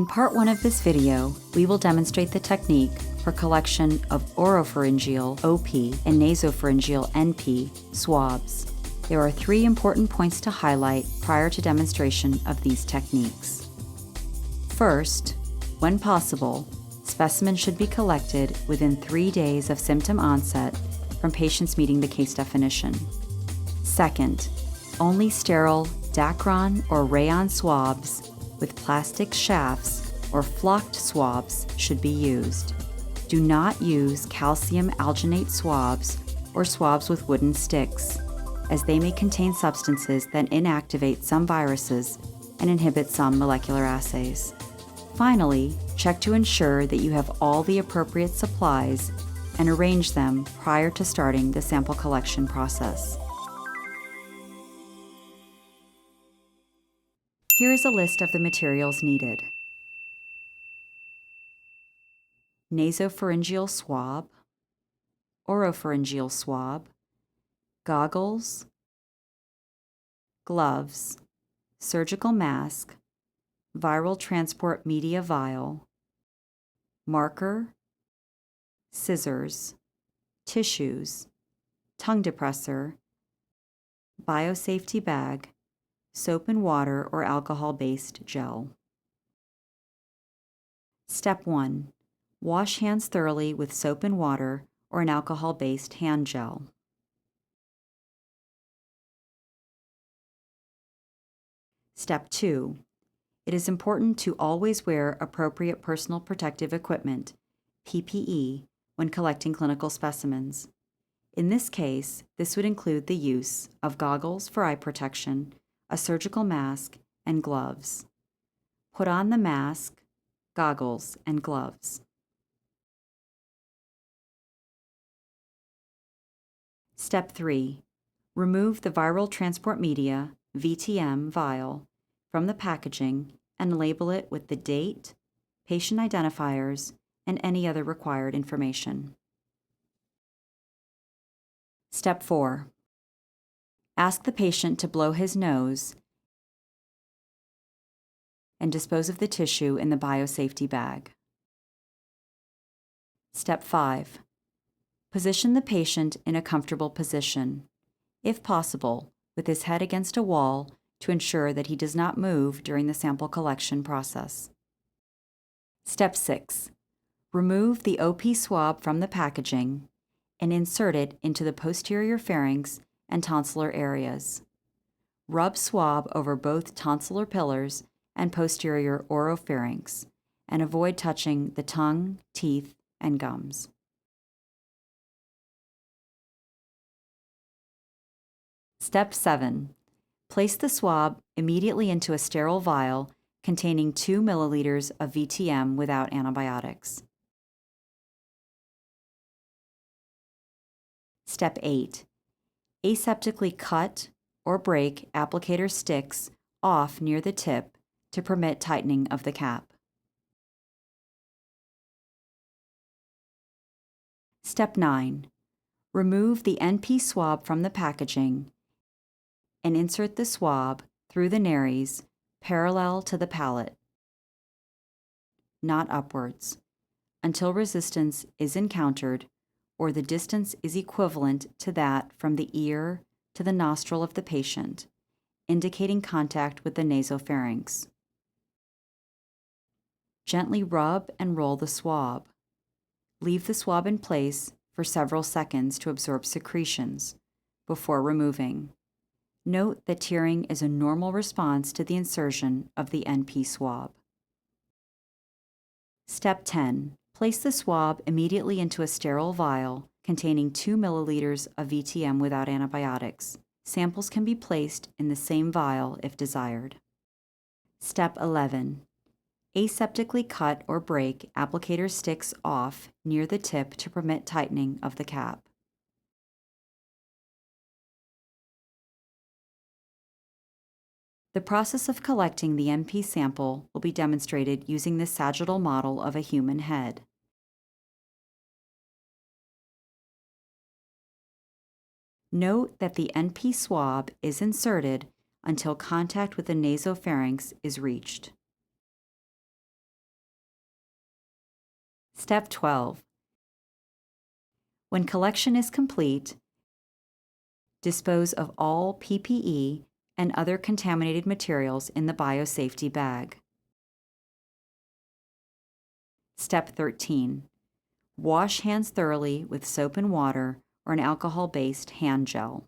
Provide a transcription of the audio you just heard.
part 1 of this video, we will demonstrate the technique for collection of oropharyngeal (OP) and nasopharyngeal (NP) swabs. There are 3 important points to highlight prior to demonstration of these techniques. First, when possible, specimens should be collected within 3 days of symptom onset from patients meeting the case definition. Second, only sterile Dacron or rayon swabs with plastic shafts or flocked swabs should be used. Do not use calcium alginate swabs or swabs with wooden sticks, as they may contain substances that inactivate some viruses and inhibit some molecular assays. Finally, check to ensure that you have all the appropriate supplies and arrange them prior to starting the sample collection process. Here is a list of the materials needed: nasopharyngeal swab, oropharyngeal swab, goggles, gloves, surgical mask, viral transport media vial, marker, scissors, tissues, tongue depressor, biosafety bag, soap and water or alcohol-based gel. Step 1. Wash hands thoroughly with soap and water or an alcohol-based hand gel. Step 2. It is important to always wear appropriate personal protective equipment, PPE, when collecting clinical specimens. In this case, this would include the use of goggles for eye protection, a surgical mask, and gloves. Put on the mask, goggles, and gloves. Step 3. Remove the viral transport media, VTM, vial from the packaging and label it with the date, patient identifiers, and any other required information. Step 4. Ask the patient to blow his nose and dispose of the tissue in the biosafety bag. Step 5. Position the patient in a comfortable position, if possible, with his head against a wall to ensure that he does not move during the sample collection process. Step 6. Remove the OP swab from the packaging and insert it into the posterior pharynx and tonsillar areas. Rub swab over both tonsillar pillars and posterior oropharynx, and avoid touching the tongue, teeth, and gums. Step 7. Place the swab immediately into a sterile vial containing 2 milliliters of VTM without antibiotics. Step 8. Aseptically cut or break applicator sticks off near the tip to permit tightening of the cap. Step 9. Remove the NP swab from the packaging and insert the swab through the nares parallel to the palate, not upwards, until resistance is encountered or the distance is equivalent to that from the ear to the nostril of the patient, indicating contact with the nasopharynx. Gently rub and roll the swab. Leave the swab in place for several seconds to absorb secretions before removing. Note that tearing is a normal response to the insertion of the NP swab. Step 10. Place the swab immediately into a sterile vial containing 2 milliliters of VTM without antibiotics. Samples can be placed in the same vial if desired. Step 11. Aseptically cut or break applicator sticks off near the tip to permit tightening of the cap. The process of collecting the NP sample will be demonstrated using this sagittal model of a human head. Note that the NP swab is inserted until contact with the nasopharynx is reached. Step 12. When collection is complete, dispose of all PPE and other contaminated materials in the biosafety bag. Step 13. Wash hands thoroughly with soap and water or an alcohol-based hand gel.